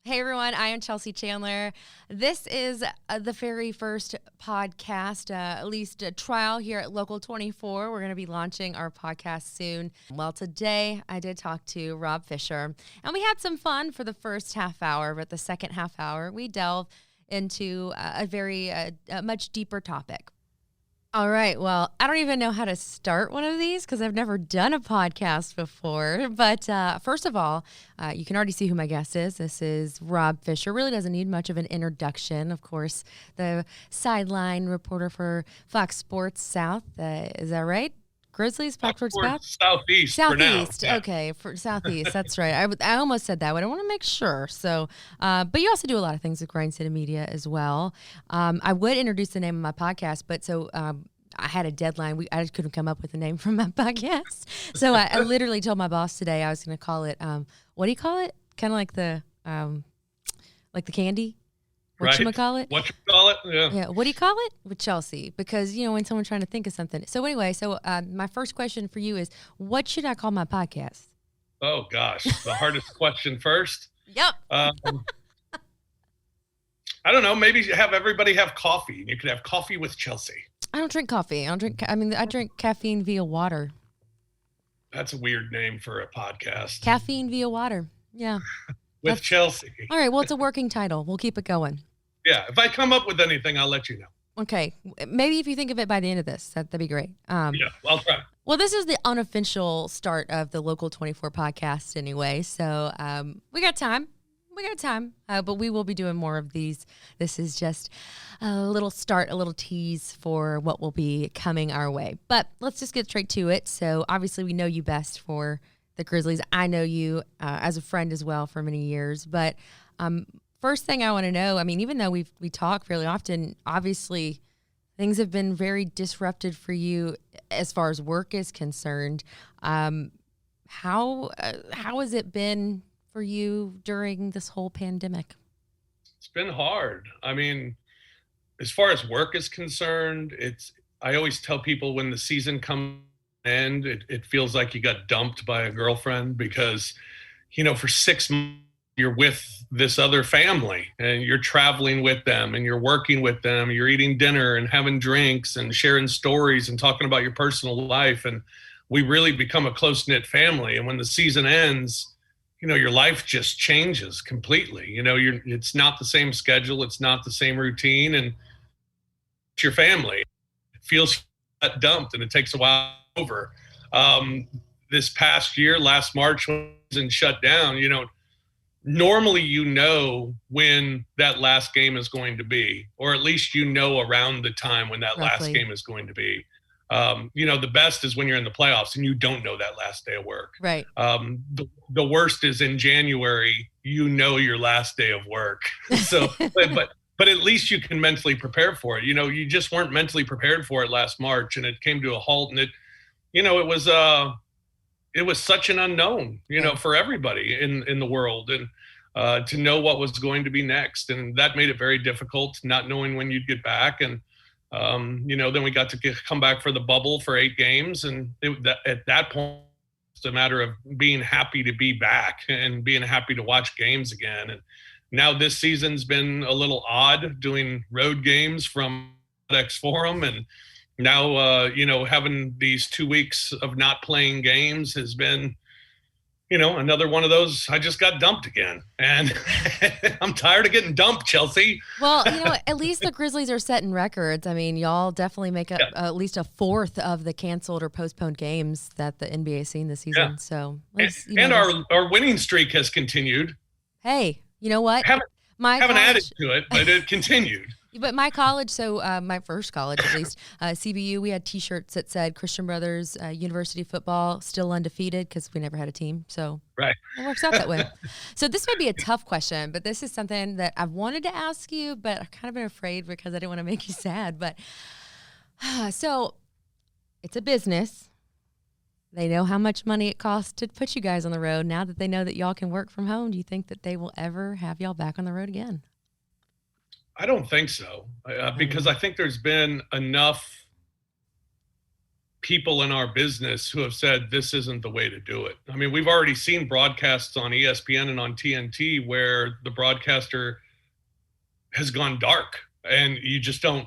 Hey everyone, I am Chelsea Chandler. This is the very first podcast, at least a trial here at Local 24. We're going to be launching our podcast soon. Well, today I did talk to Rob Fischer, and we had some fun for the first half hour, but the second half hour we delve into a very much deeper topic. All right. Well, I don't even know how to start one of these because I've never done a podcast before. But first of all, you can already see who my guest is. This is Rob Fischer. Really doesn't need much of an introduction. Of course, the sideline reporter for Fox Sports South. Is that right? Grizzlies, Fox Sports South? Southeast. Southeast. Yeah. Okay, for Southeast. That's right. I almost said that, but I want to make sure. So, but you also do a lot of things with Grind City Media as well. I would introduce the name of my podcast, but I had a deadline. I just couldn't come up with a name for my podcast. So I literally told my boss today I was going to call it, what do you call it? Kind of like the candy. Whatchamacallit? Whatchamacallit? Yeah. Yeah. What do you call it? With Chelsea. Because, when someone's trying to think of something. So anyway, my first question for you is, what should I call my podcast? Oh, gosh. The hardest question first. Yep. I don't know. Maybe have everybody have coffee. You could have coffee with Chelsea. I don't drink coffee. I drink caffeine via water. That's a weird name for a podcast. Caffeine via water. Yeah. With Chelsea. All right. Well, it's a working title. We'll keep it going. Yeah. If I come up with anything, I'll let you know. Okay. Maybe if you think of it by the end of this, that'd be great. Yeah, I'll try. Well, this is the unofficial start of the Local 24 podcast anyway. So we got time. But we will be doing more of these. This is just a little start, a little tease for what will be coming our way. But let's just get straight to it. So obviously we know you best for the Grizzlies. I know you as a friend as well for many years. But first thing I want to know, even though we talk fairly often, obviously things have been very disrupted for you as far as work is concerned. How has it been for you during this whole pandemic? It's been hard. As far as work is concerned, I always tell people when the season comes to an end, it feels like you got dumped by a girlfriend because, for 6 months, you're with this other family and you're traveling with them and you're working with them. You're eating dinner and having drinks and sharing stories and talking about your personal life. And we really become a close-knit family. And when the season ends, your life just changes completely. It's not the same schedule. It's not the same routine. And it's your family. It feels dumped and it takes a while over. This past year, last March, when it was shut down, normally when that last game is going to be, or at least around the time when that last game is going to be. The best is when you're in the playoffs and you don't know that last day of work. Right. The worst is in January, your last day of work. So, but at least you can mentally prepare for it. You just weren't mentally prepared for it last March, and it came to a halt. And it was such an unknown, for everybody in the world, and to know what was going to be next, and that made it very difficult, not knowing when you'd get back. And then we got to come back for the bubble for 8 games. And at that point, it's a matter of being happy to be back and being happy to watch games again. And now this season's been a little odd doing road games from FedEx Forum. And now, having these 2 weeks of not playing games has been, another one of those. I just got dumped again, and I'm tired of getting dumped, Chelsea. Well, at least the Grizzlies are setting records. Y'all definitely make up at least a fourth of the canceled or postponed games that the NBA seen this season. Yeah. So, our winning streak has continued. Hey, you know what? Haven't added to it, but it continued. But my college, my first college at least, CBU, we had T-shirts that said Christian Brothers University football still undefeated because we never had a team. So right. It works out that way. So this might be a tough question, but this is something that I've wanted to ask you, but I've kind of been afraid because I didn't want to make you sad. But so it's a business. They know how much money it costs to put you guys on the road. Now that they know that y'all can work from home, do you think that they will ever have y'all back on the road again? I don't think so, because I think there's been enough people in our business who have said this isn't the way to do it. I mean, we've already seen broadcasts on ESPN and on TNT where the broadcaster has gone dark and you just don't,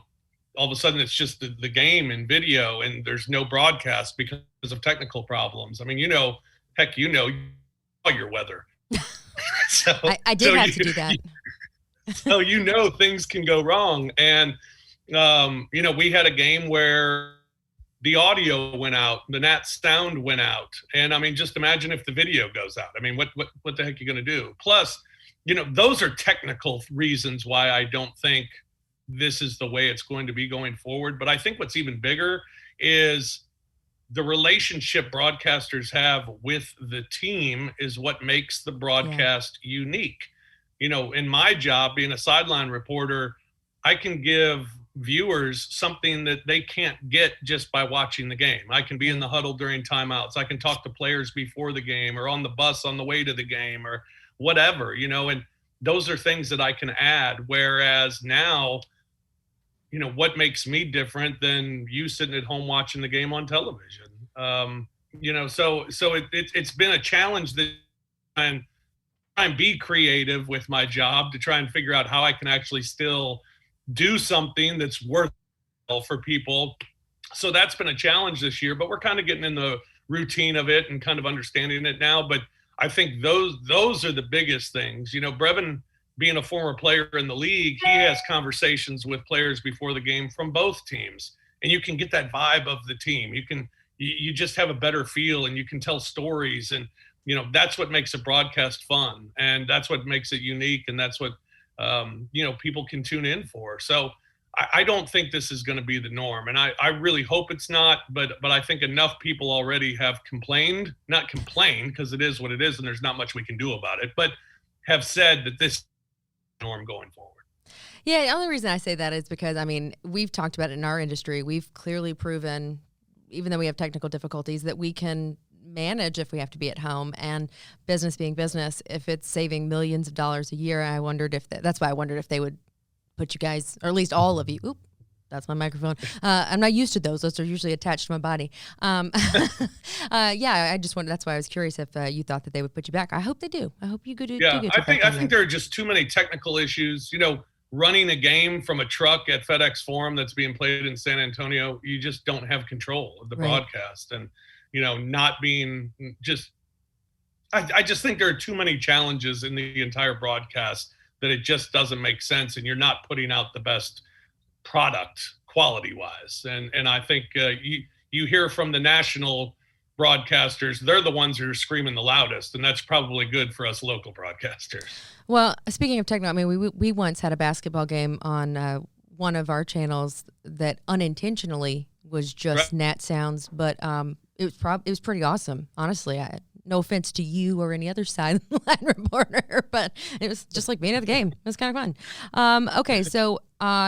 all of a sudden it's just the game and video and there's no broadcast because of technical problems. I mean, heck, all your weather. So, I did have to do that. So, things can go wrong. And, we had a game where the audio went out, the Nats sound went out. And I mean, just imagine if the video goes out. I mean, what the heck are you going to do? Plus, those are technical reasons why I don't think this is the way it's going to be going forward. But I think what's even bigger is the relationship broadcasters have with the team is what makes the broadcast unique. In my job, being a sideline reporter, I can give viewers something that they can't get just by watching the game. I can be in the huddle during timeouts. I can talk to players before the game or on the bus on the way to the game or whatever, and those are things that I can add. Whereas now, what makes me different than you sitting at home watching the game on television? So it's been a challenge that I try and be creative with my job to try and figure out how I can actually still do something that's worthwhile for people. So that's been a challenge this year, but we're kind of getting in the routine of it and kind of understanding it now. But I think those are the biggest things. Brevin, being a former player in the league, he has conversations with players before the game from both teams, and you can get that vibe of the team. You just have a better feel, and you can tell stories, and that's what makes a broadcast fun, and that's what makes it unique, and that's what people can tune in for. So I don't think this is going to be the norm, and I really hope it's not, but I think enough people already have not complained because it is what it is and there's not much we can do about it, but have said that this is the norm going forward. Yeah, the only reason I say that is because, I mean, we've talked about it in our industry. We've clearly proven, even though we have technical difficulties, that we can manage if we have to be at home, and business being business, if it's saving millions of dollars a year. I wondered if that's why I wondered if they would put you guys, or at least all of you. Oop, that's my microphone. I'm not used to those. Those are usually attached to my body. I just wondered. That's why I was curious if you thought that they would put you back. I hope they do. I hope you do. Yeah, I think there are just too many technical issues. Running a game from a truck at FedEx Forum that's being played in San Antonio, you just don't have control of the broadcast, and not being just. I just think there are too many challenges in the entire broadcast that it just doesn't make sense, and you're not putting out the best product quality-wise. And I think you hear from the national broadcasters, they're the ones who are screaming the loudest, and that's probably good for us local broadcasters. Well, speaking of techno, I mean, we once had a basketball game on one of our channels that unintentionally was just Nat sounds, but it was pretty awesome, honestly. No offense to you or any other sideline reporter, but it was just like being at the game. It was kind of fun. Okay, so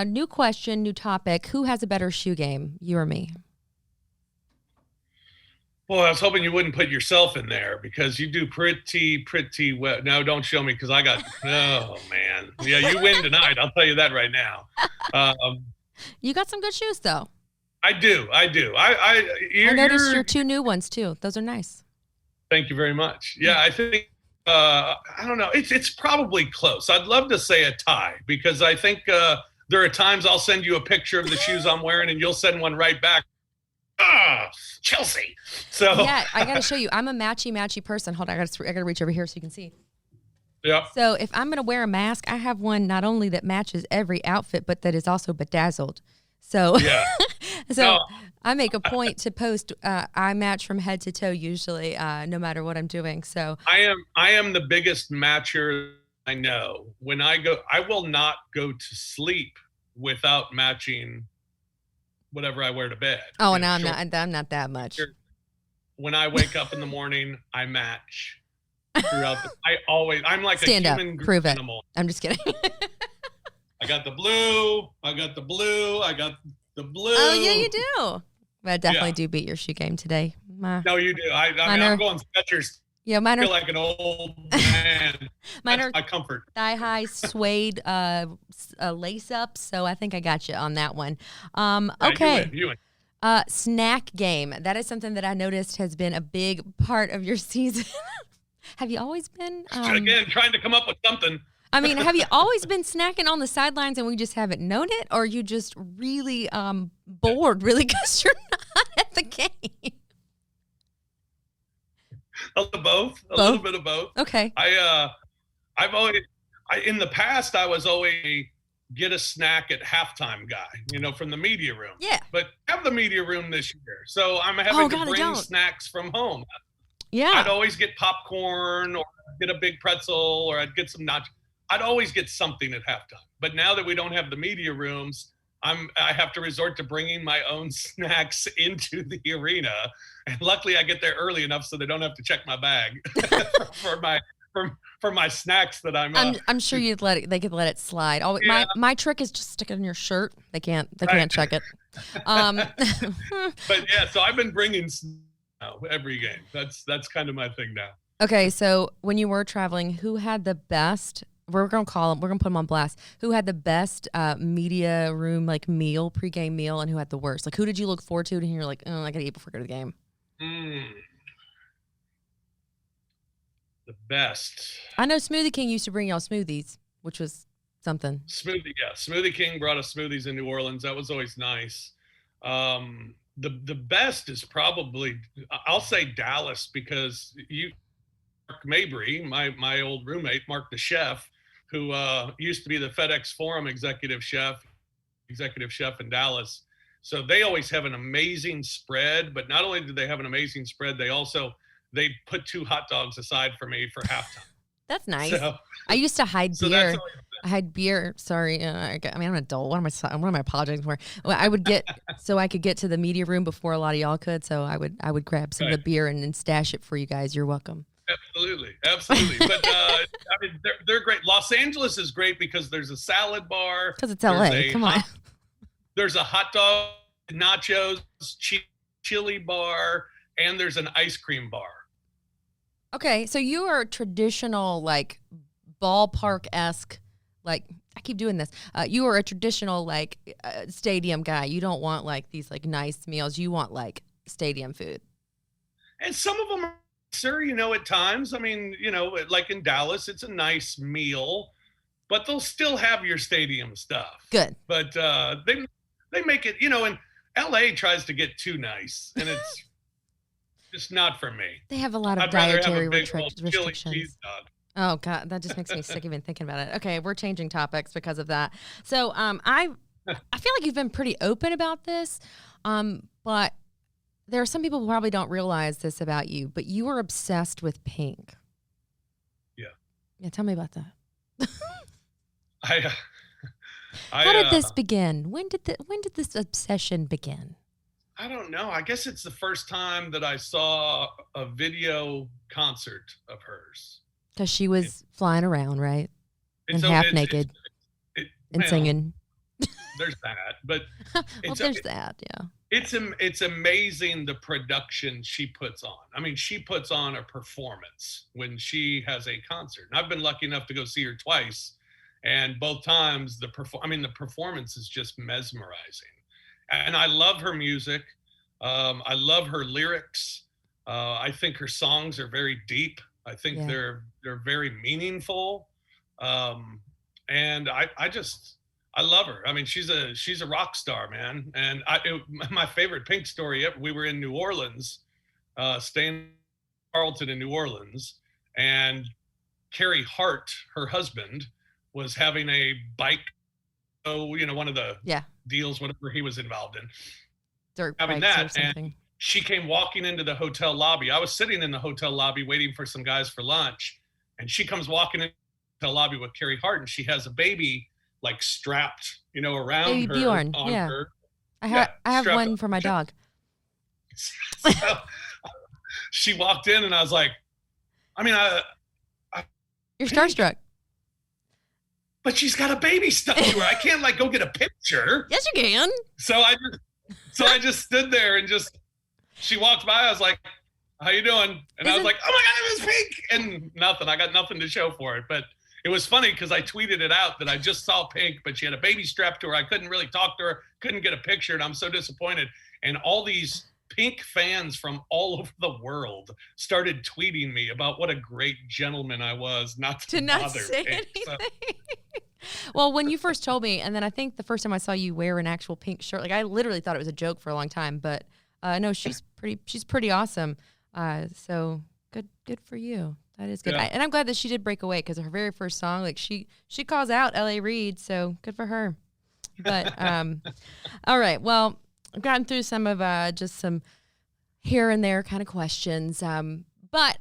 new question, new topic. Who has a better shoe game, you or me? Well, I was hoping you wouldn't put yourself in there because you do pretty well. No, don't show me because oh, man. Yeah, you win tonight. I'll tell you that right now. You got some good shoes, though. I do. I noticed your two new ones, too. Those are nice. Thank you very much. Yeah, I think, I don't know. It's probably close. I'd love to say a tie because I think there are times I'll send you a picture of the shoes I'm wearing and you'll send one right back. Chelsea. So yeah, I got to show you. I'm a matchy person. Hold on, I got to reach over here so you can see. Yeah. So if I'm going to wear a mask, I have one not only that matches every outfit, but that is also bedazzled. So yeah. I make a point to post. I match from head to toe usually, no matter what I'm doing. So I am the biggest matcher I know. When I will not go to sleep without matching whatever I wear to bed. Oh, no, I'm not that much. When I wake up in the morning, I match throughout. I'm like Stand a up, human prove animal. It. I'm just kidding. I got the blue. I got the blue. Oh, yeah, you do. But I definitely do beat your shoe game today. No, you do. I'm going Skechers. Yeah, mine I feel like an old man. Mine That's are my comfort. Thigh-high suede lace-ups, so I think I got you on that one. Okay. You win. Snack game. That is something that I noticed has been a big part of your season. Have you always been? Again, trying to come up with something. I mean, have you always been snacking on the sidelines and we just haven't known it? Or are you just really bored really because you're not at the game? A little bit of both. Okay. In the past, I was always get a snack at halftime guy, from the media room. Yeah. But I have the media room this year. So I'm having to bring snacks from home. Yeah. I'd always get popcorn or get a big pretzel or I'd get some nachos. I'd always get something at halftime. But now that we don't have the media rooms, I have to resort to bringing my own snacks into the arena. And luckily I get there early enough so they don't have to check my bag for my snacks that I'm sure they could let it slide. My trick is just stick it in your shirt. They can't check it. But yeah, so I've been bringing every game. That's kind of my thing now. Okay, so when you were traveling, who had the best? We're gonna put them on blast. Who had the best media room meal, pregame meal, and who had the worst? Who did you look forward to? And you're like, oh, I gotta eat before I go to the game. The best. I know Smoothie King used to bring y'all smoothies, which was something. Smoothie King brought us smoothies in New Orleans. That was always nice. The best is probably, I'll say Dallas, because Mark Mabry, my old roommate, Mark the chef, who used to be the FedEx Forum executive chef in Dallas. So they always have an amazing spread, but not only do they have an amazing spread, they put 2 hot dogs aside for me for halftime. That's nice. So, I used to hide beer. I had beer. Sorry. I'm an adult. What am I apologizing for? Well, I would get, so I could get to the media room before a lot of y'all could. So I would grab some of the beer and stash it for you guys. You're welcome. Absolutely. But they're great. Los Angeles is great because there's a salad bar. Because it's LA. Come on. There's a hot dog, nachos, chili bar, and there's an ice cream bar. Okay, so you are a traditional, ballpark-esque, I keep doing this. You are a traditional, stadium guy. You don't want, these, nice meals. You want, stadium food. And some of them are nicer, at times. I mean, like in Dallas, it's a nice meal, but they'll still have your stadium stuff. Good. But they make it, and LA tries to get too nice, and it's just not for me. They have a lot of dietary restrictions. Oh God, that just makes me sick even thinking about it. Okay, we're changing topics because of that. So I feel like you've been pretty open about this, but there are some people who probably don't realize this about you, but you were obsessed with pink. Yeah. Yeah, tell me about that. How did this begin? When did this obsession begin? I don't know. I guess it's the first time that I saw a video concert of hers. Because she was flying around, right? And half naked and singing. There's that, but there's that, yeah. It's amazing the production she puts on. I mean, she puts on a performance when she has a concert. And I've been lucky enough to go see her twice, and both times the performance is just mesmerizing. And I love her music. I love her lyrics. I think her songs are very deep. I think they're very meaningful. And I love her. I mean, she's a rock star, man. And my favorite Pink story, we were in New Orleans, staying in Carlton in New Orleans, and Carrie Hart, her husband, was having a bike, one of the deals, whatever he was involved in. Dirt having bikes that, or something. and she came walking into the hotel lobby. I was sitting in the hotel lobby waiting for some guys for lunch, and she comes walking into the lobby with Carrie Hart, and she has a baby strapped, around Baby her. Bjorn, on her. I have one for my dog. So, she walked in, and I was like, You're starstruck. But she's got a baby stuck to her. I can't go get a picture. Yes, you can. So I just stood there and she walked by. I was like, how you doing? And I was like, oh my God, it was Pink. And nothing. I got nothing to show for it. But it was funny because I tweeted it out that I just saw Pink, but she had a baby strapped to her. I couldn't really talk to her, couldn't get a picture, and I'm so disappointed. And all these Pink fans from all over the world started tweeting me about what a great gentleman I was not to not bother say Pink. anything. Well, when you first told me, and then I think the first time I saw you wear an actual pink shirt, like I literally thought it was a joke for a long time, but no, she's pretty awesome. So good for you. That is good. Yeah. And I'm glad that she did break away, because her very first song, like she calls out L.A. Reid, so good for her. But all right, well, I've gotten through some of just some here and there kind of questions, but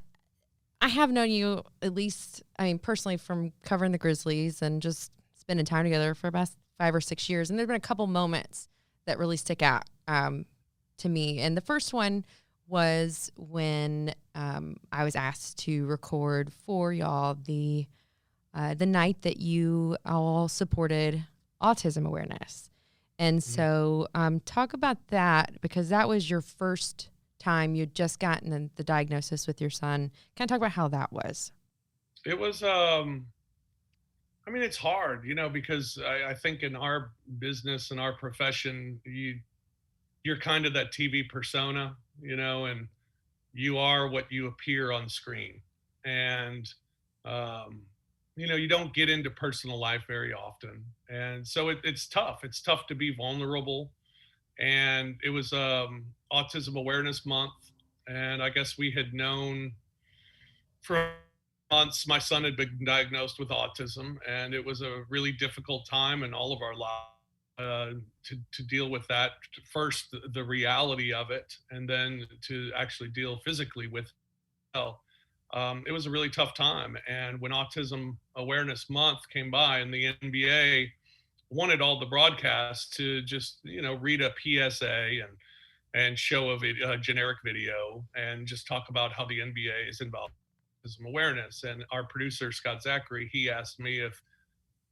I have known you at least, I mean, personally, from covering the Grizzlies and just spending time together for about 5 or 6 years. And there have been a couple moments that really stick out to me. And the first one was when I was asked to record for y'all the night that you all supported autism awareness. And so talk about that, because that was your first time you'd just gotten the diagnosis with your son. Kind of talk about how that was. It was, I mean, it's hard, because I think in our business and our profession, you're kind of that TV persona, and you are what you appear on screen. And, you don't get into personal life very often. And so it's tough. It's tough to be vulnerable. And it was Autism Awareness Month. And I guess we had known for months my son had been diagnosed with autism. And it was a really difficult time in all of our lives to deal with that. First, the reality of it, and then to actually deal physically with it. It was a really tough time. And when Autism Awareness Month came by and the NBA wanted all the broadcasts to just, read a PSA and show a generic video and just talk about how the NBA is involved in autism awareness. And our producer, Scott Zachary, he asked me if,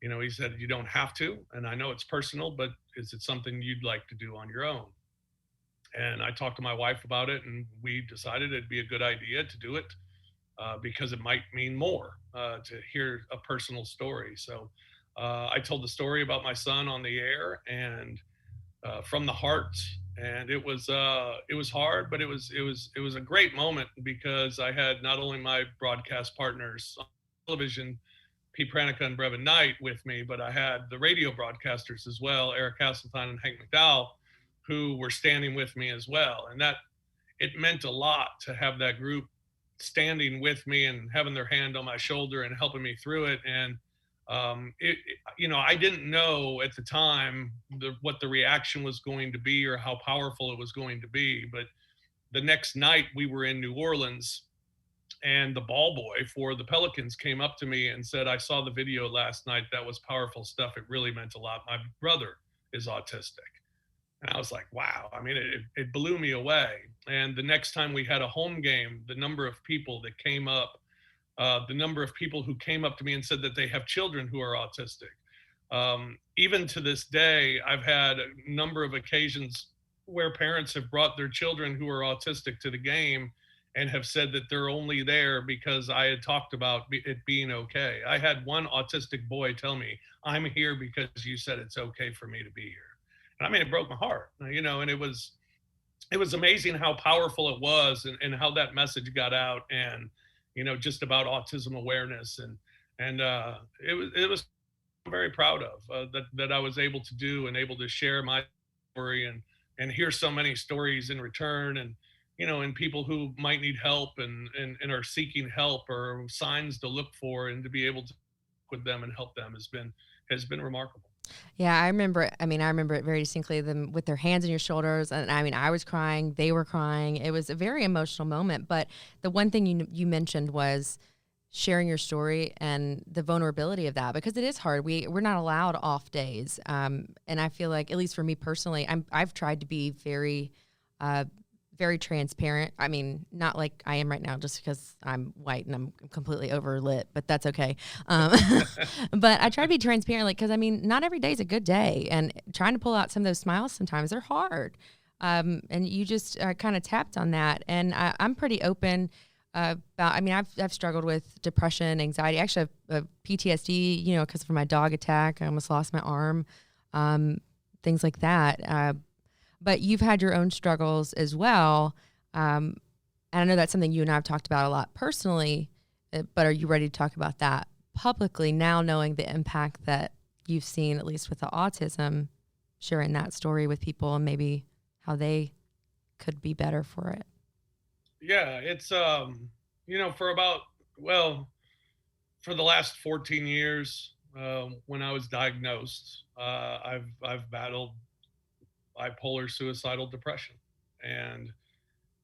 he said, you don't have to. And I know it's personal, but is it something you'd like to do on your own? And I talked to my wife about it, and we decided it'd be a good idea to do it because it might mean more to hear a personal story. So I told the story about my son on the air and from the heart, and it was hard, but it was a great moment, because I had not only my broadcast partners on television, Pete Pranica and Brevin Knight, with me, but I had the radio broadcasters as well, Eric Hasseltine and Hank McDowell, who were standing with me as well. And that it meant a lot to have that group standing with me and having their hand on my shoulder and helping me through it. And I didn't know at the time what the reaction was going to be or how powerful it was going to be. But the next night we were in New Orleans, and the ball boy for the Pelicans came up to me and said, I saw the video last night. That was powerful stuff. It really meant a lot. My brother is autistic. And I was like, wow. I mean, it blew me away. And the next time we had a home game, the number of people that came up, the number of people who came up to me and said that they have children who are autistic. Even to this day, I've had a number of occasions where parents have brought their children who are autistic to the game and have said that they're only there because I had talked about it being okay. I had one autistic boy tell me, I'm here because you said it's okay for me to be here. And I mean, it broke my heart, and it was amazing how powerful it was and how that message got out, and, just about autism awareness. And it was I'm very proud of that I was able to do and able to share my story and hear so many stories in return, and, and people who might need help and are seeking help or signs to look for, and to be able to work with them and help them has been remarkable. Yeah, I remember it. I mean, I remember it very distinctly, them with their hands on your shoulders. And I mean, I was crying, they were crying. It was a very emotional moment. But the one thing you mentioned was sharing your story and the vulnerability of that, because it is hard. We're not allowed off days. And I feel like, at least for me personally, I've tried to be very, very transparent. I mean, not like I am right now just because I'm white and I'm completely overlit, but that's okay. But I try to be transparent, like, because I mean, not every day is a good day, and trying to pull out some of those smiles sometimes they're hard. And you just kind of tapped on that, and I'm pretty open about. I mean, I've struggled with depression, anxiety, actually have PTSD, because of my dog attack. I almost lost my arm, things like that. but you've had your own struggles as well. And I know that's something you and I have talked about a lot personally, but are you ready to talk about that publicly now, knowing the impact that you've seen, at least with the autism, sharing that story with people and maybe how they could be better for it? Yeah, it's, for the last 14 years, when I was diagnosed, I've battled bipolar suicidal depression, and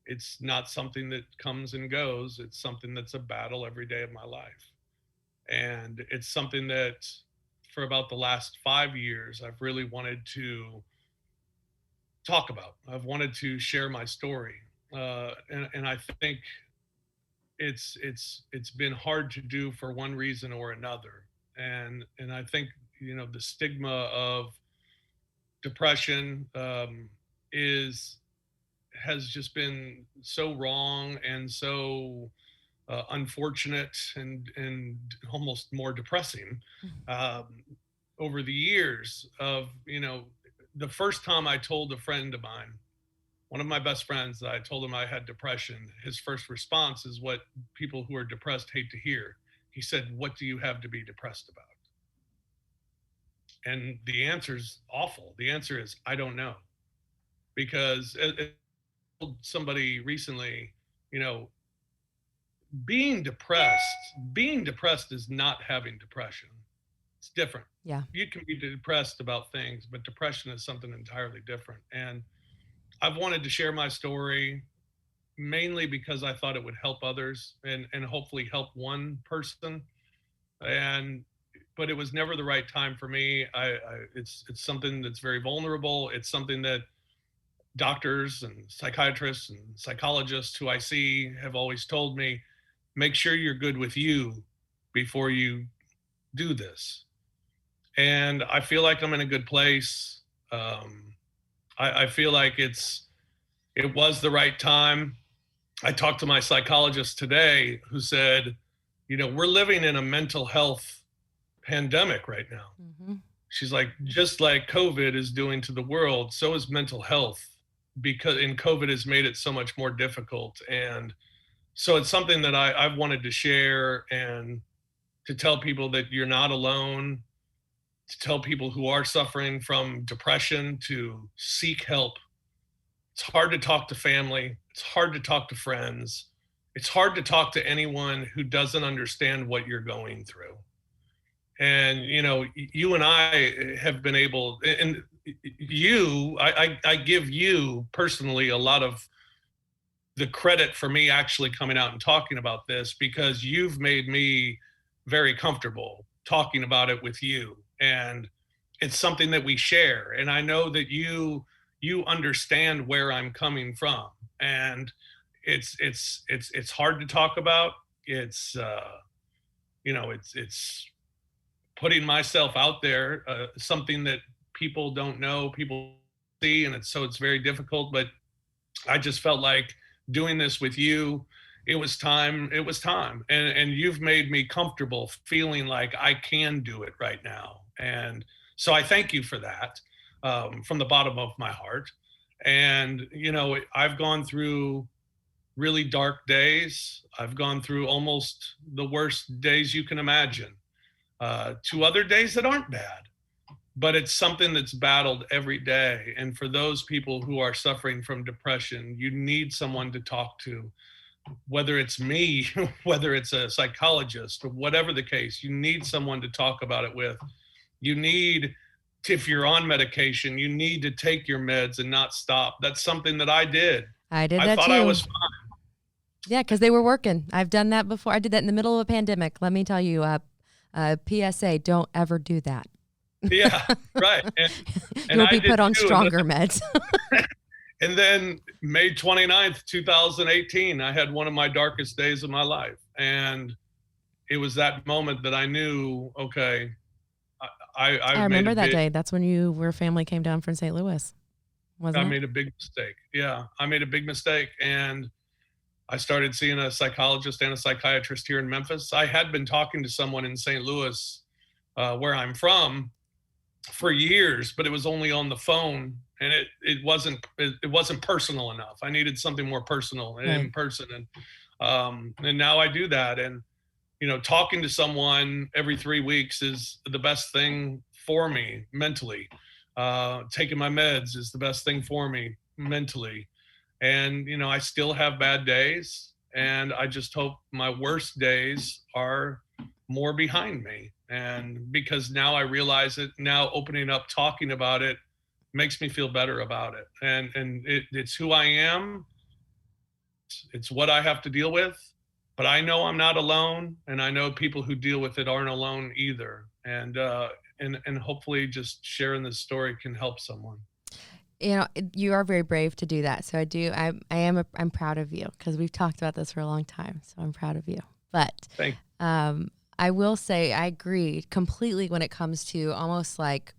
it's not something that comes and goes. It's something that's a battle every day of my life. And it's something that for about the last 5 years, I've really wanted to talk about. I've wanted to share my story. And I think it's been hard to do for one reason or another. And I think, the stigma of depression has just been so wrong and so unfortunate and almost more depressing over the years of, the first time I told a friend of mine, one of my best friends, that I told him I had depression, his first response is what people who are depressed hate to hear. He said, "What do you have to be depressed about?" And the answer is awful. The answer is, I don't know. Because I told somebody recently, being depressed is not having depression. It's different. Yeah. You can be depressed about things, but depression is something entirely different. And I've wanted to share my story mainly because I thought it would help others and hopefully help one person. But it was never the right time for me. It's something that's very vulnerable. It's something that doctors and psychiatrists and psychologists who I see have always told me, make sure you're good with you before you do this. And I feel like I'm in a good place. I feel like it was the right time. I talked to my psychologist today who said, we're living in a mental health pandemic right now. Mm-hmm. She's like, just like COVID is doing to the world, so is mental health, and COVID has made it so much more difficult. And so it's something that I've wanted to share and to tell people that you're not alone, to tell people who are suffering from depression to seek help. It's hard to talk to family. It's hard to talk to friends. It's hard to talk to anyone who doesn't understand what you're going through. And, you and I have been able, and I give you personally a lot of the credit for me actually coming out and talking about this, because you've made me very comfortable talking about it with you. And it's something that we share. And I know that you understand where I'm coming from. And it's hard to talk about. It's putting myself out there, something that people don't know, people see, and it's very difficult. But I just felt like doing this with you, it was time. And you've made me comfortable feeling like I can do it right now. And so I thank you for that, from the bottom of my heart. And, I've gone through really dark days. I've gone through almost the worst days you can imagine, to other days that aren't bad, but it's something that's battled every day. And for those people who are suffering from depression, you need someone to talk to, whether it's me, whether it's a psychologist, or whatever the case. You need someone to talk about it with. You need, if you're on medication, you need to take your meds and not stop. That's something that I did. I thought too. I was fine. Yeah, because they were working. I've done that before. I did that in the middle of a pandemic. Let me tell you, PSA, don't ever do that. Yeah, right. And you'll be put on stronger meds. And then May 29th, 2018, I had one of my darkest days of my life. And it was that moment that I knew, okay, I remember that day. That's when your family came down from St. Louis, wasn't it? I made a big mistake. Yeah, I made a big mistake. And I started seeing a psychologist and a psychiatrist here in Memphis. I had been talking to someone in St. Louis, where I'm from, for years, but it was only on the phone. and it wasn't personal enough. I needed something more personal and in person, and now I do that. And talking to someone every 3 weeks is the best thing for me mentally. Taking my meds is the best thing for me mentally. And I still have bad days, and I just hope my worst days are more behind me. And because now I realize it, now opening up, talking about it makes me feel better about it. And it's who I am. It's what I have to deal with, but I know I'm not alone, and I know people who deal with it aren't alone either. And hopefully just sharing this story can help someone. You are very brave to do that. So I'm proud of you, because we've talked about this for a long time. So I'm proud of you. But I will say I agree completely when it comes to almost like,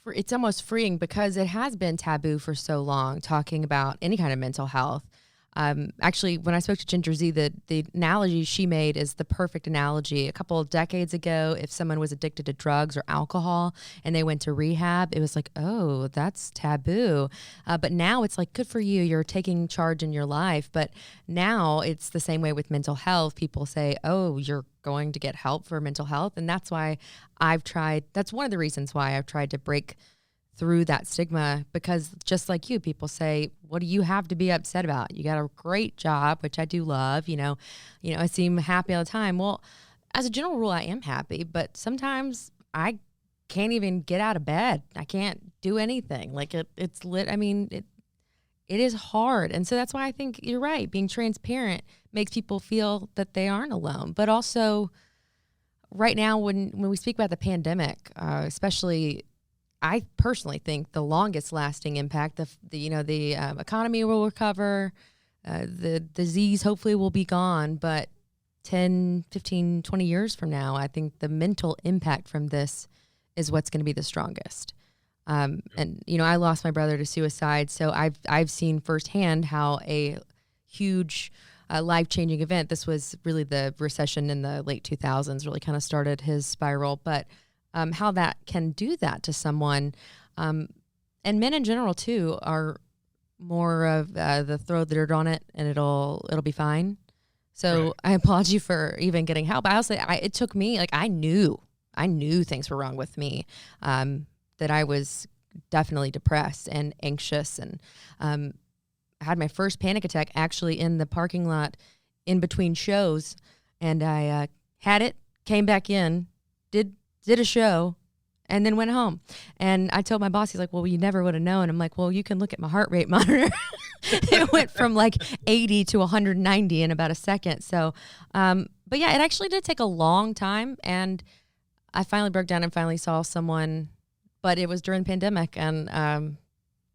it's almost freeing, because it has been taboo for so long talking about any kind of mental health. Actually, when I spoke to Ginger Z, the analogy she made is the perfect analogy. A couple of decades ago, if someone was addicted to drugs or alcohol and they went to rehab, it was like, oh, that's taboo. But now it's like, good for you. You're taking charge in your life. But now it's the same way with mental health. People say, oh, you're going to get help for mental health. And that's why that's one of the reasons why I've tried to break through that stigma, because just like you, people say, what do you have to be upset about? You got a great job, which I do love, I seem happy all the time. Well, as a general rule, I am happy, but sometimes I can't even get out of bed. I can't do anything. Like it's lit. I mean, it is hard. And so that's why I think you're right. Being transparent makes people feel that they aren't alone. But also right now, when we speak about the pandemic, especially, I personally think the longest lasting impact, the economy will recover, the disease hopefully will be gone, but 10, 15, 20 years from now, I think the mental impact from this is what's going to be the strongest. And I lost my brother to suicide, so I've seen firsthand how a huge life-changing event. This was really the recession in the late 2000s really kind of started his spiral, but how that can do that to someone. And men in general, too, are more of the throw the dirt on it and it'll be fine. So right. I applaud you for even getting help. I also, it took me, like, I knew things were wrong with me, that I was definitely depressed and anxious, and I had my first panic attack actually in the parking lot in between shows, and I had it, came back in, did a show, and then went home. And I told my boss, he's like, well, you never would have known. I'm like, well, you can look at my heart rate monitor. It went from like 80 to 190 in about a second. So, but yeah, it actually did take a long time. And I finally broke down and finally saw someone, but it was during the pandemic. And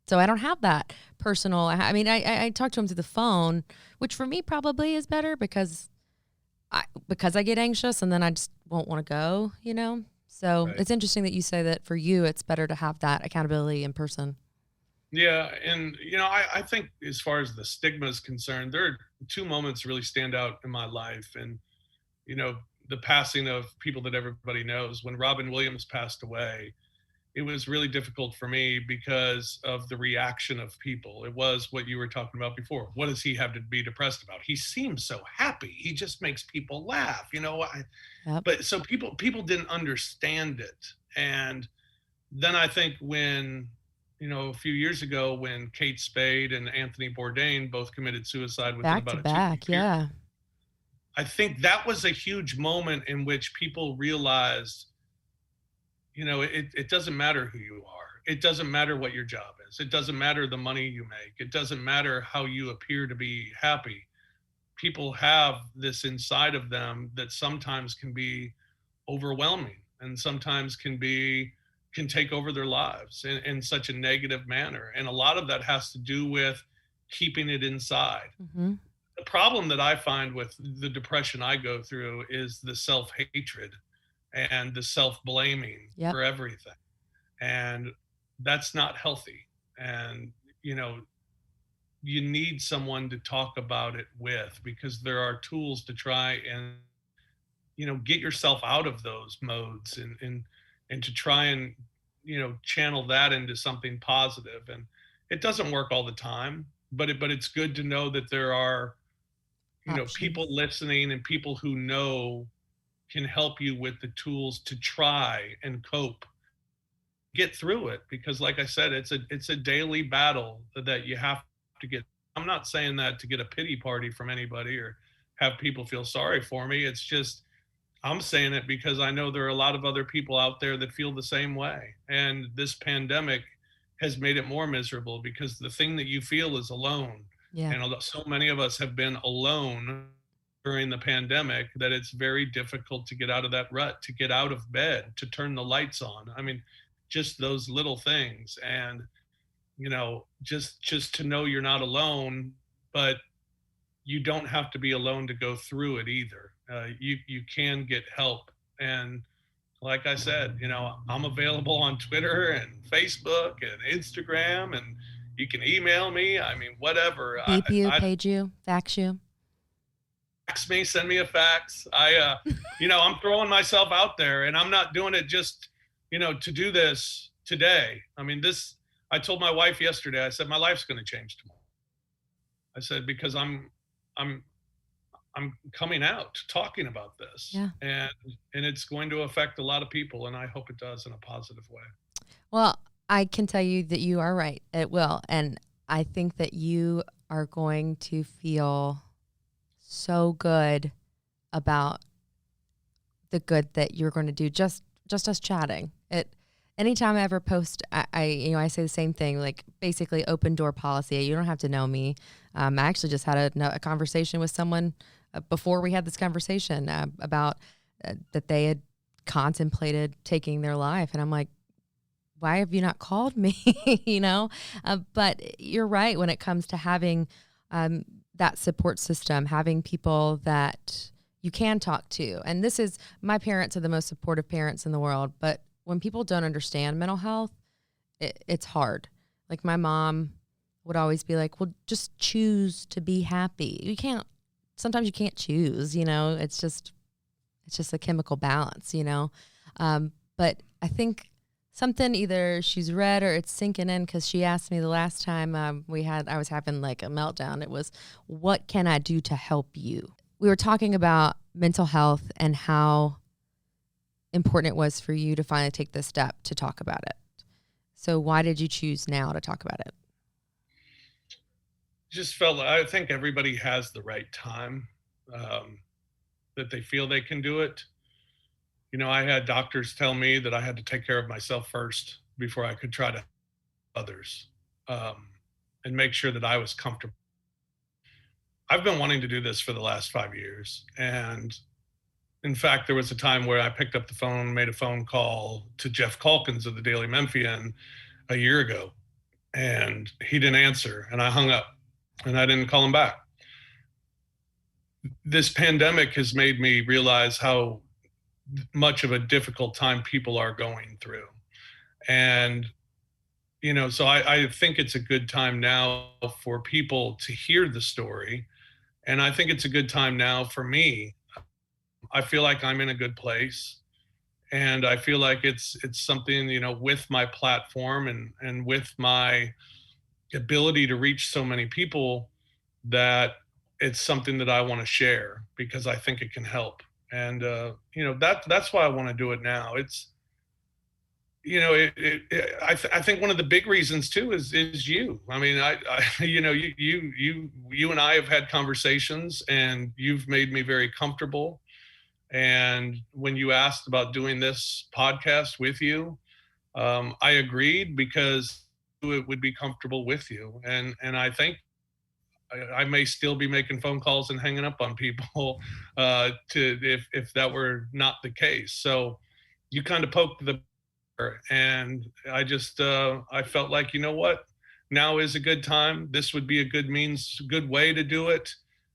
so I don't have that personal. I mean, I talked to him through the phone, which for me probably is better because I get anxious and then I just won't want to go, So right. It's interesting that you say that for you, it's better to have that accountability in person. Yeah. And, I think as far as the stigma is concerned, there are two moments really stand out in my life. And, the passing of people that everybody knows. When Robin Williams passed away, it was really difficult for me because of the reaction of people. It was what you were talking about before. What does he have to be depressed about? He seems so happy. He just makes people laugh, Yep. But so people didn't understand it. And then I think when, a few years ago, when Kate Spade and Anthony Bourdain both committed suicide within about a 2 years, yeah. I think that was a huge moment in which people realized, it doesn't matter who you are. It doesn't matter what your job is. It doesn't matter the money you make. It doesn't matter how you appear to be happy. People have this inside of them that sometimes can be overwhelming and sometimes can take over their lives in such a negative manner. And a lot of that has to do with keeping it inside. Mm-hmm. The problem that I find with the depression I go through is the self-hatred and the self-blaming yep. for everything. And that's not healthy. And, you need someone to talk about it with, because there are tools to try and, get yourself out of those modes and to try and channel that into something positive. And it doesn't work all the time, but it's good to know that there are, people Options. listening and people who know can help you with the tools to try and cope, get through it. Because like I said, it's a daily battle that you have to get. I'm not saying that to get a pity party from anybody or have people feel sorry for me. It's just, I'm saying it because I know there are a lot of other people out there that feel the same way. And this pandemic has made it more miserable because the thing that you feel is alone. Yeah. And although so many of us have been alone during the pandemic, that it's very difficult to get out of that rut, to get out of bed, to turn the lights on. I mean, just those little things. And, just to know you're not alone, but you don't have to be alone to go through it either. You can get help. And like I said, I'm available on Twitter and Facebook and Instagram, and you can email me. I mean, whatever. Beep you, page you, fax you. Fax me, send me a fax. I'm throwing myself out there, and I'm not doing it just, to do this today. I mean, I told my wife yesterday, I said, my life's going to change tomorrow. I said, because I'm coming out talking about this. Yeah. And it's going to affect a lot of people, and I hope it does in a positive way. Well, I can tell you that you are right. It will. And I think that you are going to feel so good about the good that you're going to do just us chatting. Anytime I ever post, I say the same thing, like basically open door policy. You don't have to know me. I actually just had a conversation with someone before we had this conversation about that they had contemplated taking their life. And I'm like, why have you not called me? But you're right when it comes to having that support system, having people that you can talk to. And my parents are the most supportive parents in the world, but when people don't understand mental health, it's hard. Like my mom would always be like, well, just choose to be happy. Sometimes you can't choose, it's just a chemical balance, but I think something either she's read or it's sinking in, because she asked me the last time I was having like a meltdown. It was, what can I do to help you? We were talking about mental health and how important it was for you to finally take this step to talk about it. So why did you choose now to talk about it? Just felt, I think everybody has the right time that they feel they can do it. I had doctors tell me that I had to take care of myself first before I could try to help others, and make sure that I was comfortable. I've been wanting to do this for the last 5 years. And in fact, there was a time where I picked up the phone, made a phone call to Jeff Calkins of the Daily Memphian a year ago, and he didn't answer, and I hung up, and I didn't call him back. This pandemic has made me realize how much of a difficult time people are going through. And, so I think it's a good time now for people to hear the story. And I think it's a good time now for me. I feel like I'm in a good place. And I feel like it's something, with my platform and with my ability to reach so many people, that it's something that I want to share because I think it can help. And, that's why I want to do it now. It's, I think one of the big reasons too is you. I mean, you and I have had conversations, and you've made me very comfortable. And when you asked about doing this podcast with you, I agreed because it would be comfortable with you. And I think I may still be making phone calls and hanging up on people if that were not the case. So you kind of poked the bear, and I just I felt like, what, now is a good time. This would be a good way to do it.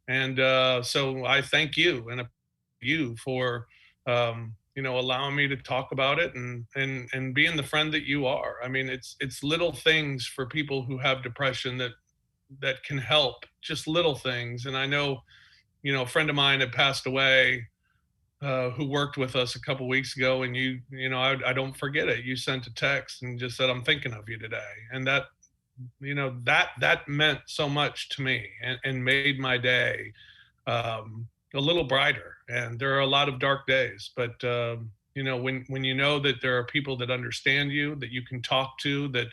And so I thank you and you for allowing me to talk about it and being the friend that you are. I mean, it's little things for people who have depression that can help, just little things. And I know, a friend of mine had passed away who worked with us a couple weeks ago, and I don't forget it. You sent a text and just said, "I'm thinking of you today," and that meant so much to me, and made my day a little brighter. And there are a lot of dark days, but when you know that there are people that understand you, that you can talk to, that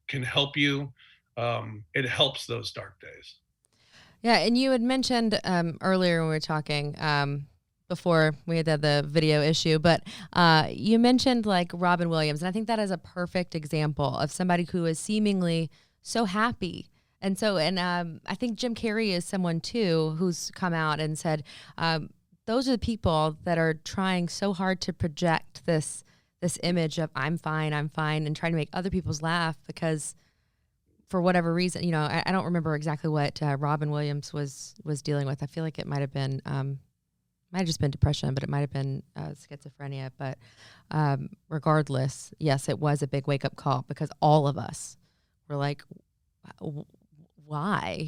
can help you, it helps those dark days. Yeah, and you had mentioned earlier when we were talking, before we had the video issue, but you mentioned like Robin Williams, and I think that is a perfect example of somebody who is seemingly so happy. And I think Jim Carrey is someone too who's come out and said, those are the people that are trying so hard to project this image of I'm fine, and trying to make other people's laugh because for whatever reason, I don't remember exactly what Robin Williams was dealing with. I feel like it might have been, might have just been depression, but it might have been schizophrenia. But regardless, yes, it was a big wake up call because all of us were like, why,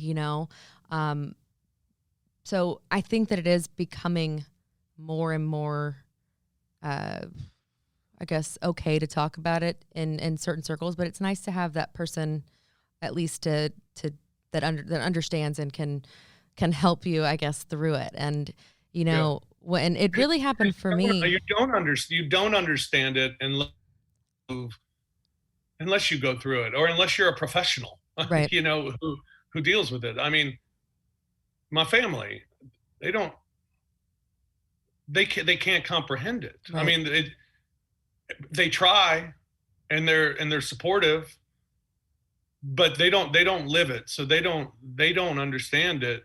So I think that it is becoming more and more, I guess, okay to talk about it in certain circles, but it's nice to have that person at least that understands and can help you, I guess, through it. And, when it really happened for me. You don't understand it unless you go through it, or unless you're a professional, right. Who deals with it. I mean, my family, they can't comprehend it. Right. I mean, they try, and they're supportive, but they don't live it. So they don't understand it.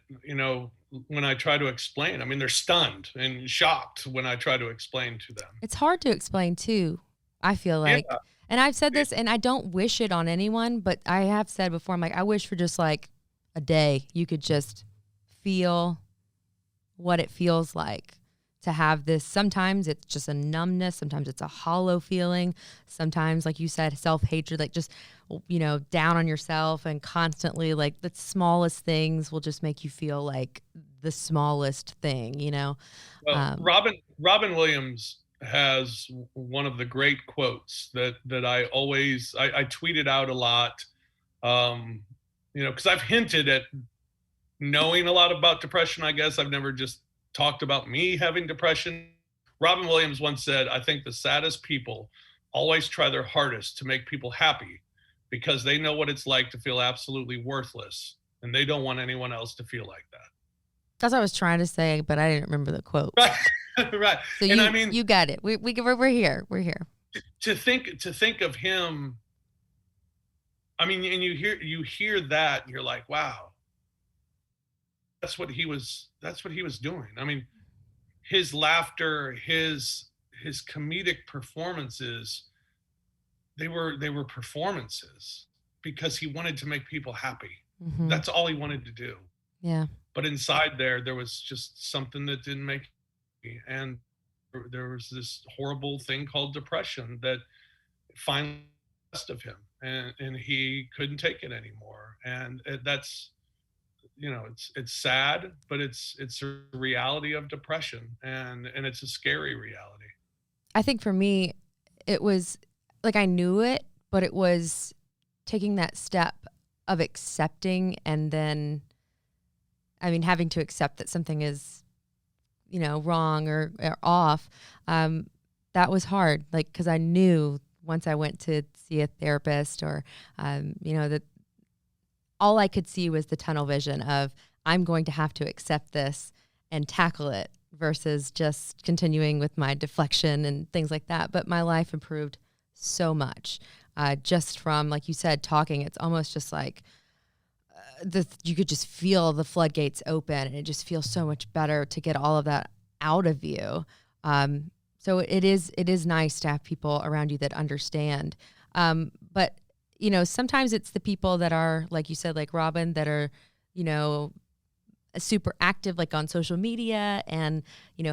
When I try to explain, I mean, they're stunned and shocked when I try to explain to them. It's hard to explain too, I feel like. Yeah. And I've said this, and I don't wish it on anyone, but I have said before, I'm like, I wish for just like a day you could just feel what it feels like to have this. Sometimes it's just a numbness. Sometimes it's a hollow feeling. Sometimes, like you said, self-hatred, like just, down on yourself, and constantly like the smallest things will just make you feel like the smallest thing, Well, Robin Williams has one of the great quotes that I always, I tweeted out a lot, because I've hinted at knowing a lot about depression. I guess I've never just talked about me having depression. Robin Williams once said, "I think the saddest people always try their hardest to make people happy because they know what it's like to feel absolutely worthless, and they don't want anyone else to feel like that." That's what I was trying to say, but I didn't remember the quote. Right. Right. So you got it. We're here. We're here. To think of him. I mean, and you hear that, and you're like, wow, that's what he was doing. I mean, his laughter, his comedic performances, they were performances because he wanted to make people happy. Mm-hmm. That's all he wanted to do. Yeah. But inside there was just something that didn't make me. And there was this horrible thing called depression that finally got the best of him, and he couldn't take it anymore. And that's, it's sad, but it's a reality of depression, and it's a scary reality. I think for me, it was like I knew it, but it was taking that step of accepting, and then, having to accept that something is, wrong or off. That was hard, like, because I knew once I went to see a therapist, or, that all I could see was the tunnel vision of I'm going to have to accept this and tackle it versus just continuing with my deflection and things like that. But my life improved so much just from, like you said, talking. It's almost just like you could just feel the floodgates open, and it just feels so much better to get all of that out of you. So it is nice to have people around you that understand. But sometimes it's the people that are, like you said, like Robin, that are, super active, like on social media and,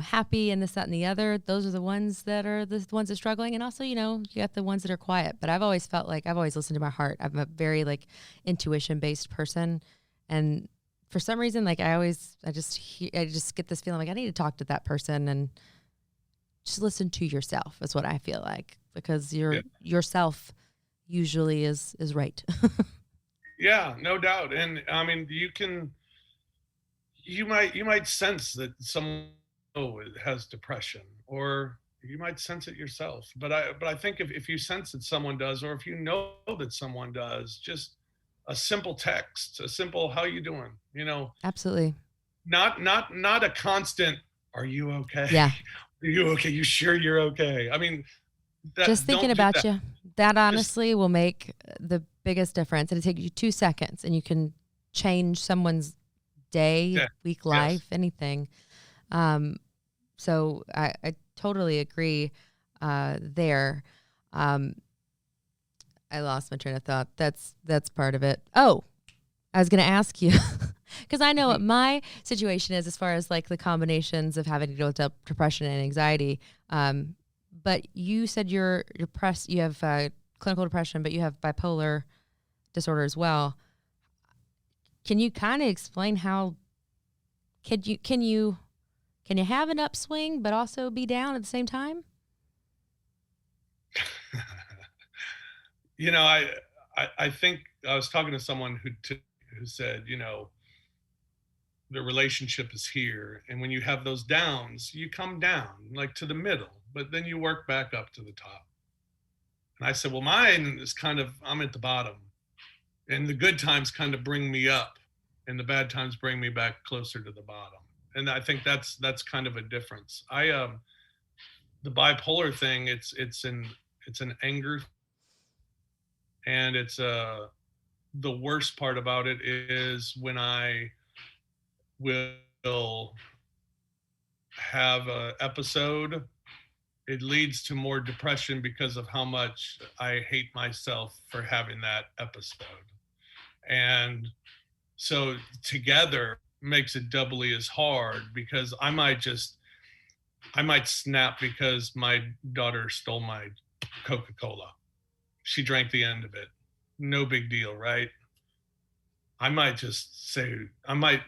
happy and this, that, and the other. Those are the ones that are struggling. And also, you got the ones that are quiet. But I've always felt like I've always listened to my heart. I'm a very like intuition-based person. And for some reason, like I just get this feeling like I need to talk to that person. And just listen to yourself is what I feel like, because Yeah. yourself usually is right. Yeah, no doubt. And I mean, you might sense that someone has depression, or you might sense it yourself. But I think if you sense that someone does, or if you know that someone does, just a simple text, a simple "How you doing?" Absolutely. Not a constant "Are you okay?" Yeah. Are you okay? You sure you're okay? I mean, Just thinking don't do about that. you, that Just honestly will make the biggest difference. It'll take you 2 seconds and you can change someone's day, yeah, week, yes. life, anything. Um, so I totally agree there. Um, I lost my train of thought. That's part of it. Oh, I was going to ask you because I know what my situation is as far as like the combinations of having to deal with depression and anxiety. But you said you're depressed. You have clinical depression, but you have bipolar disorder as well. Can you kind of explain how can you have an upswing but also be down at the same time? you know, I think I was talking to someone who said, the relationship is here, and when you have those downs, you come down like to the middle, but then you work back up to the top. And I said, well, mine is kind of, I'm at the bottom, and the good times kind of bring me up, and the bad times bring me back closer to the bottom. And I think that's kind of a difference. The bipolar thing, it's an anger, and the worst part about it is when I will have a episode, it leads to more depression because of how much I hate myself for having that episode. And so together makes it doubly as hard, because I might snap because my daughter stole my Coca-Cola. She drank the end of it. No big deal, right? I might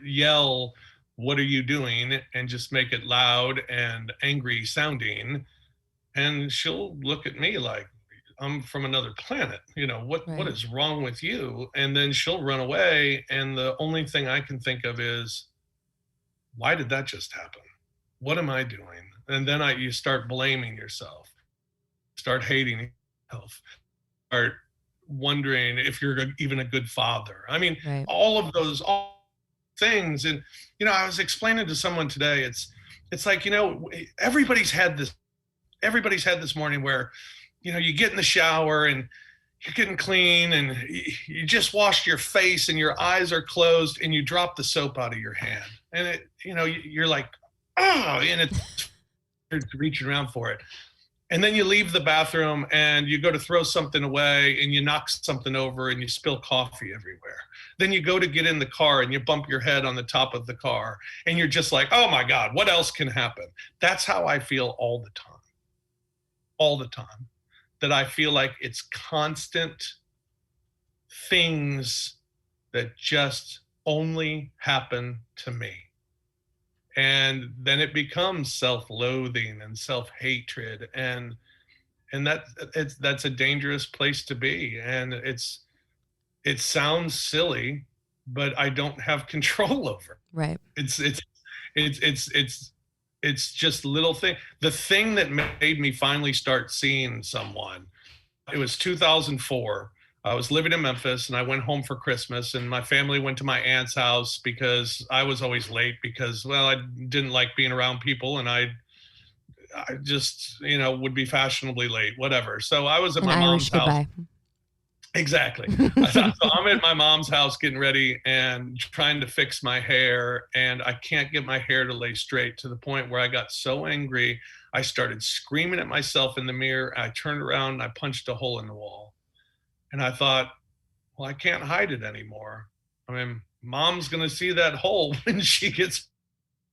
yell, "What are you doing?" and just make it loud and angry sounding. And she'll look at me like I'm from another planet. What Right. is wrong with you? And then she'll run away. And the only thing I can think of is, why did that just happen? What am I doing? And then you start blaming yourself, start hating yourself, start wondering if you're even a good father. I mean, Right. all things. And I was explaining to someone today, it's like, everybody's had this morning where you get in the shower and you're getting clean, and you just washed your face and your eyes are closed, and you drop the soap out of your hand, and you're like, oh, and it's reaching around for it. And then you leave the bathroom and you go to throw something away and you knock something over and you spill coffee everywhere. Then you go to get in the car and you bump your head on the top of the car, and you're just like, oh my God, what else can happen? That's how I feel all the time. All the time. That I feel like it's constant things that just only happen to me. And then it becomes self-loathing and self-hatred, and that's a dangerous place to be. And it sounds silly, but I don't have control over it. Right. It's just little thing. The thing that made me finally start seeing someone, it was 2004. I was living in Memphis, and I went home for Christmas, and my family went to my aunt's house because I was always late because, well, I didn't like being around people, and I just, would be fashionably late, whatever. So I was at An my mom's Irish house. goodbye. Exactly. So I'm at my mom's house getting ready and trying to fix my hair, and I can't get my hair to lay straight, to the point where I got so angry, I started screaming at myself in the mirror. I turned around and I punched a hole in the wall. And I thought, well, I can't hide it anymore. I mean, mom's going to see that hole when she gets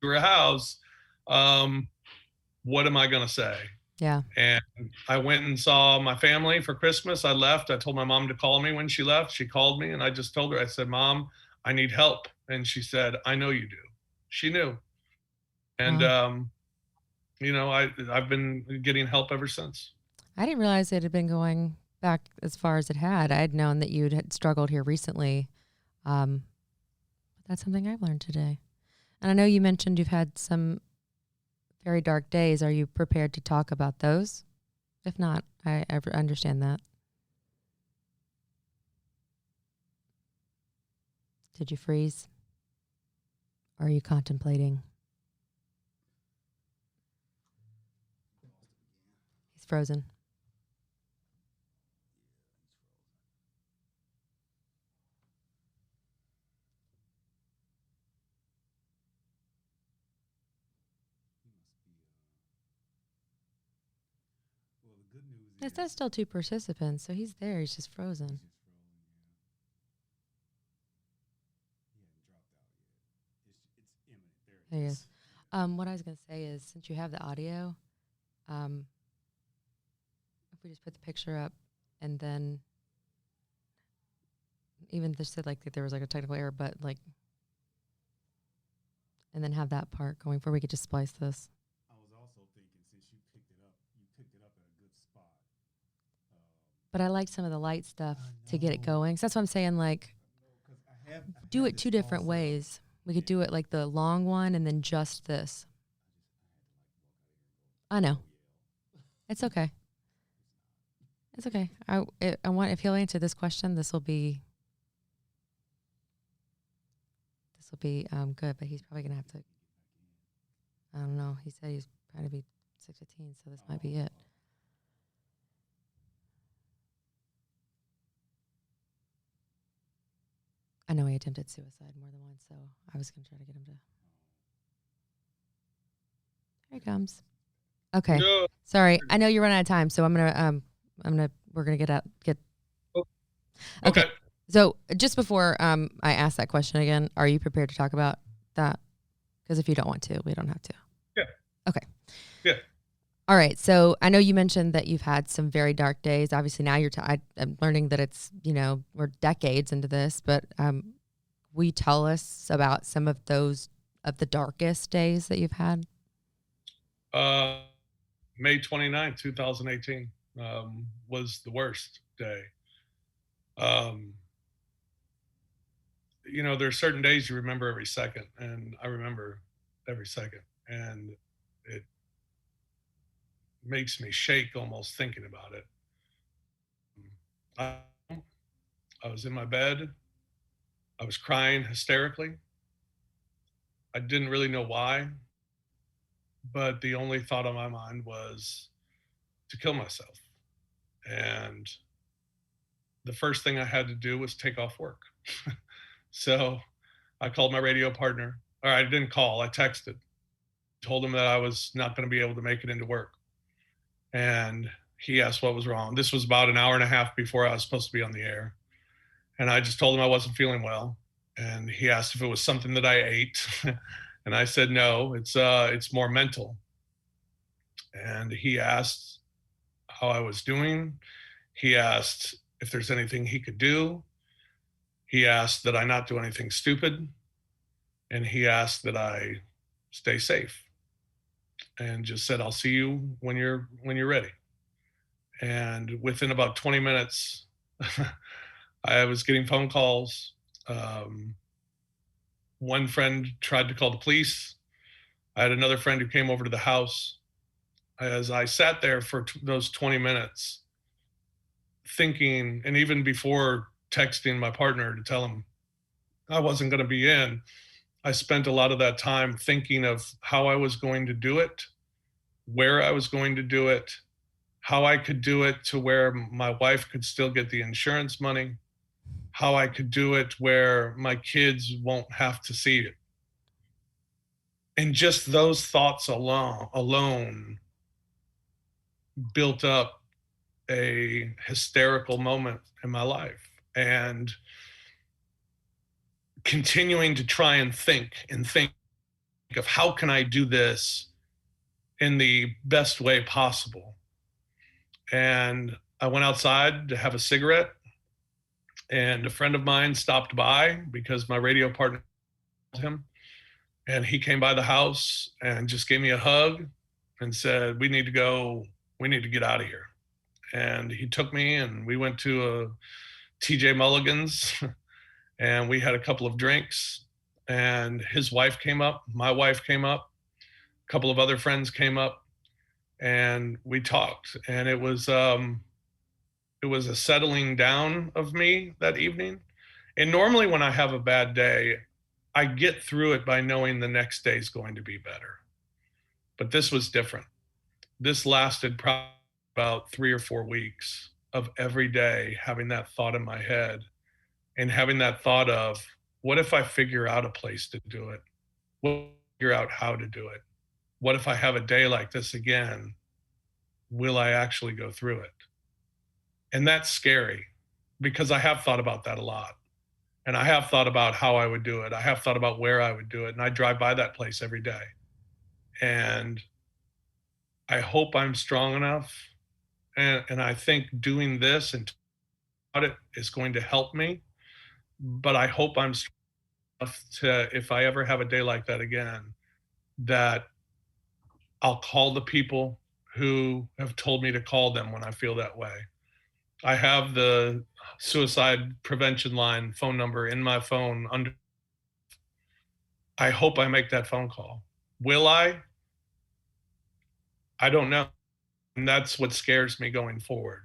to her house. What am I going to say? Yeah. And I went and saw my family for Christmas. I left. I told my mom to call me when she left. She called me, and I just told her, I said, Mom, I need help. And she said, I know you do. She knew. And Wow. I've been getting help ever since. I didn't realize it had been going back as far as it had. I had known that you had struggled here recently. But that's something I've learned today. And I know you mentioned you've had some very dark days. Are you prepared to talk about those? If not, I understand that. Did you freeze? Or are you contemplating? He's frozen. It says still 2 participants, so he's there. He's just frozen. There he is. What I was going to say is, since you have the audio, if we just put the picture up and then even just said like that there was like a technical error, but like, and then have that part going for, we could just splice this. I was also thinking, since you picked it up at a good spot. But I like some of the light stuff to get it going. So that's what I'm saying, like, do it 2 different ways. We could do it like the long one and then just this. I know. It's okay. It's okay. I want, if he'll answer this question, this will be good, but he's probably going to have to, I don't know. He said he's trying to be 6:15, so this might be it. I know he attempted suicide more than once, so I was going to try to get him to. Here he comes. Okay. No. Sorry. I know you're running out of time, so we're going to get. Okay. So just before I ask that question again, are you prepared to talk about that? Because if you don't want to, we don't have to. Yeah. Okay. Yeah. All right. So I know you mentioned that you've had some very dark days. Obviously, now I'm learning that it's, we're decades into this, but will you tell us about some of the darkest days that you've had? May 29th, 2018 was the worst day. There's certain days you remember every second, and I remember every second, and it makes me shake almost thinking about it. I was in my bed. I was crying hysterically. I didn't really know why, but the only thought on my mind was to kill myself. And the first thing I had to do was take off work. So I called my radio partner, or I didn't call, I texted, told him that I was not going to be able to make it into work. And he asked what was wrong. This was about an hour and a half before I was supposed to be on the air. And I just told him I wasn't feeling well. And he asked if it was something that I ate. And I said, no, it's more mental. And he asked how I was doing. He asked if there's anything he could do. He asked that I not do anything stupid. And he asked that I stay safe. And just said, I'll see you when you're ready. And within about 20 minutes, I was getting phone calls. One friend tried to call the police. I had another friend who came over to the house. As I sat there for those 20 minutes, thinking, and even before texting my partner to tell him I wasn't going to be in, I spent a lot of that time thinking of how I was going to do it, where I was going to do it, how I could do it to where my wife could still get the insurance money, how I could do it where my kids won't have to see it. And just those thoughts alone built up a hysterical moment in my life. And continuing to try and think of how can I do this in the best way possible. And I went outside to have a cigarette, and a friend of mine stopped by because my radio partner called him, and he came by the house and just gave me a hug and said, we need to get out of here. And he took me and we went to a TJ Mulligan's and we had a couple of drinks, and his wife came up, my wife came up, a couple of other friends came up, and we talked. And it was a settling down of me that evening. And normally when I have a bad day, I get through it by knowing the next day is going to be better. But this was different. This lasted probably about 3 or 4 weeks of every day having that thought in my head, and having that thought of, what if I figure out a place to do it? What if I figure out how to do it? What if I have a day like this again? Will I actually go through it? And that's scary, because I have thought about that a lot. And I have thought about how I would do it. I have thought about where I would do it. And I drive by that place every day. And I hope I'm strong enough. And I think doing this and about it is going to help me. But I hope I'm strong enough to, if I ever have a day like that again, that I'll call the people who have told me to call them when I feel that way. I have the suicide prevention line phone number in my phone. I hope I make that phone call. Will I? I don't know. And that's what scares me going forward.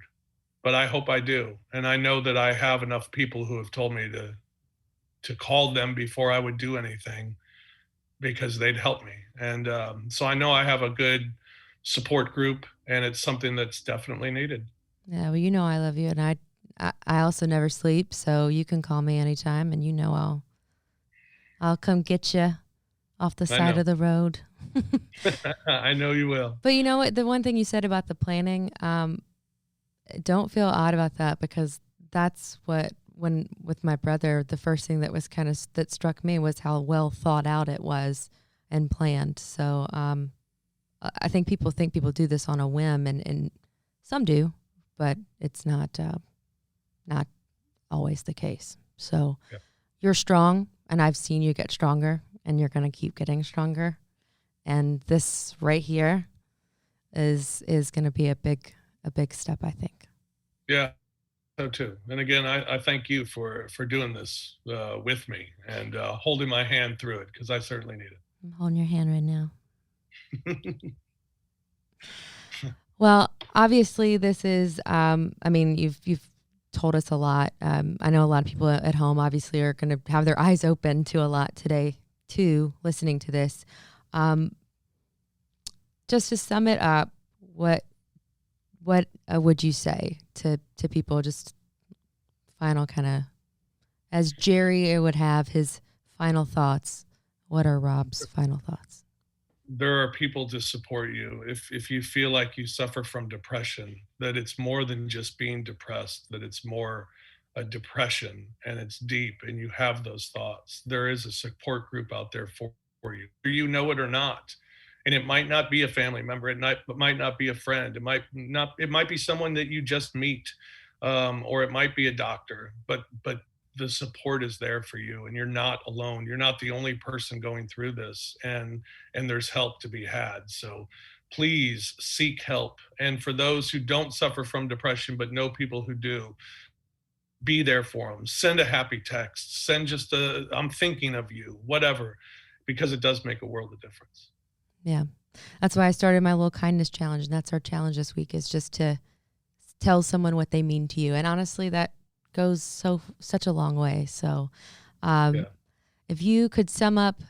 But I hope I do. And I know that I have enough people who have told me to call them before I would do anything, because they'd help me. And so I know I have a good support group, and it's something that's definitely needed. Yeah, well, I love you, and I also never sleep, so you can call me anytime, and I'll come get you off the side of the road. I know you will. But you know what? The one thing you said about the planning, don't feel odd about that, because that's when with my brother, the first thing that struck me was how well thought out it was and planned. So I think people do this on a whim, and some do, but it's not always the case. So You're strong, and I've seen you get stronger, and you're going to keep getting stronger. And this right here is going to be a big step, I think. Yeah, so too. And again, I thank you for doing this with me and holding my hand through it, because I certainly need it. I'm holding your hand right now. Well, obviously this is, you've told us a lot. I know a lot of people at home obviously are going to have their eyes open to a lot today too, listening to this. Just to sum it up, what would you say to people? Just final kind of, as Jerry would have his final thoughts. What are Rob's final thoughts? There are people to support you. If you feel like you suffer from depression, that it's more than just being depressed, that it's more a depression and it's deep and you have those thoughts. There is a support group out there for you. You know it or not. And it might not be a family member. It might not be a friend. It might be someone that you just meet, or it might be a doctor. But the support is there for you, and you're not alone. You're not the only person going through this, and there's help to be had. So please seek help. And for those who don't suffer from depression but know people who do, be there for them. Send a happy text. Send just I'm thinking of you, whatever, because it does make a world of difference. Yeah. That's why I started my little kindness challenge. And that's our challenge this week, is just to tell someone what they mean to you. And honestly, that goes such a long way. So if you could sum up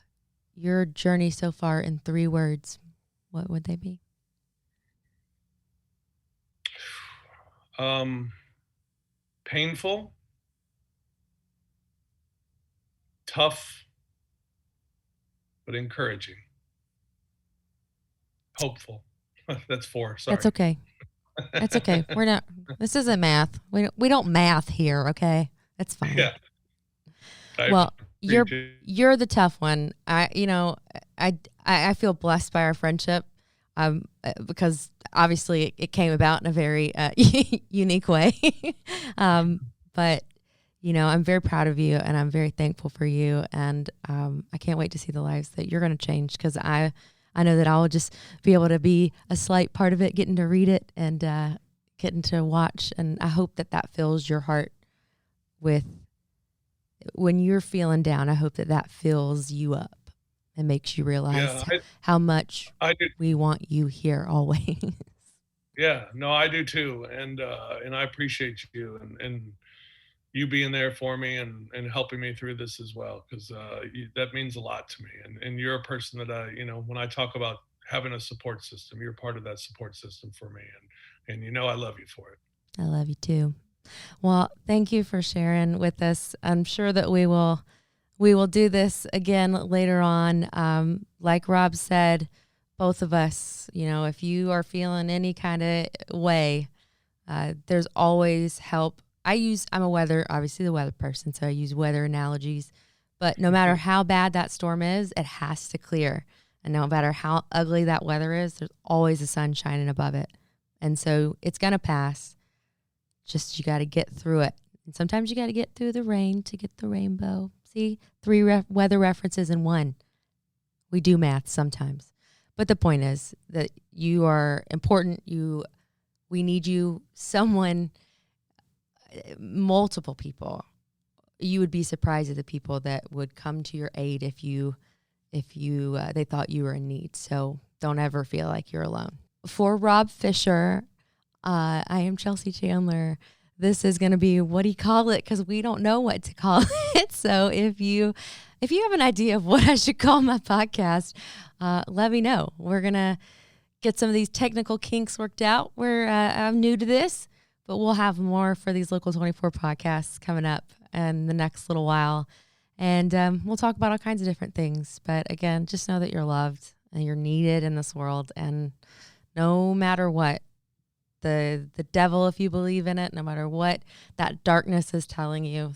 your journey so far in 3 words, what would they be? Painful, tough, but encouraging. Hopeful. That's 4. Sorry. That's okay. That's okay. This isn't math. We don't math here. Okay. That's fine. Yeah. Well, you're the tough one. I feel blessed by our friendship, because obviously it came about in a very unique way. But I'm very proud of you, and I'm very thankful for you, and I can't wait to see the lives that you're going to change, because I know that I'll just be able to be a slight part of it, getting to read it and getting to watch. And I hope that fills your heart with, when you're feeling down, I hope that fills you up and makes you realize how much we want you here always. Yeah, no, I do too. And I appreciate you and you being there for me and helping me through this as well. Cause that means a lot to me. And you're a person that when I talk about having a support system, you're part of that support system for me. And I love you for it. I love you too. Well, thank you for sharing with us. I'm sure that we will do this again later on. Like Rob said, both of us, if you are feeling any kind of way, there's always help. I'm obviously the weather person, so I use weather analogies, but no matter how bad that storm is, it has to clear. And no matter how ugly that weather is, there's always the sun shining above it. And so it's going to pass. Just you got to get through it. And sometimes you got to get through the rain to get the rainbow. See, 3 weather references in 1. We do math sometimes. But the point is that you are important. We need you. Multiple people. You would be surprised at the people that would come to your aid if they thought you were in need. So don't ever feel like you're alone. For Rob Fischer, I am Chelsea Chandler. This is going to be what do you call it? Because we don't know what to call it. So if you have an idea of what I should call my podcast, let me know. We're going to get some of these technical kinks worked out. I'm new to this, but we'll have more for these Local 24 podcasts coming up in the next little while. And we'll talk about all kinds of different things. But again, just know that you're loved and you're needed in this world. And no matter what, the devil, if you believe in it, no matter what that darkness is telling you,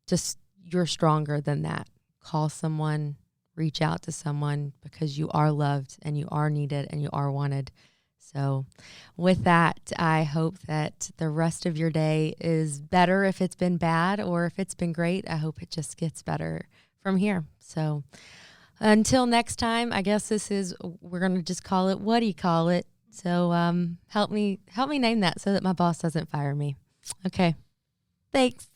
just you're stronger than that. Call someone, reach out to someone, because you are loved and you are needed and you are wanted. So with that, I hope that the rest of your day is better if it's been bad, or if it's been great, I hope it just gets better from here. So until next time, I guess we're going to just call it, what do you call it? So help me name that so that my boss doesn't fire me. Okay. Thanks.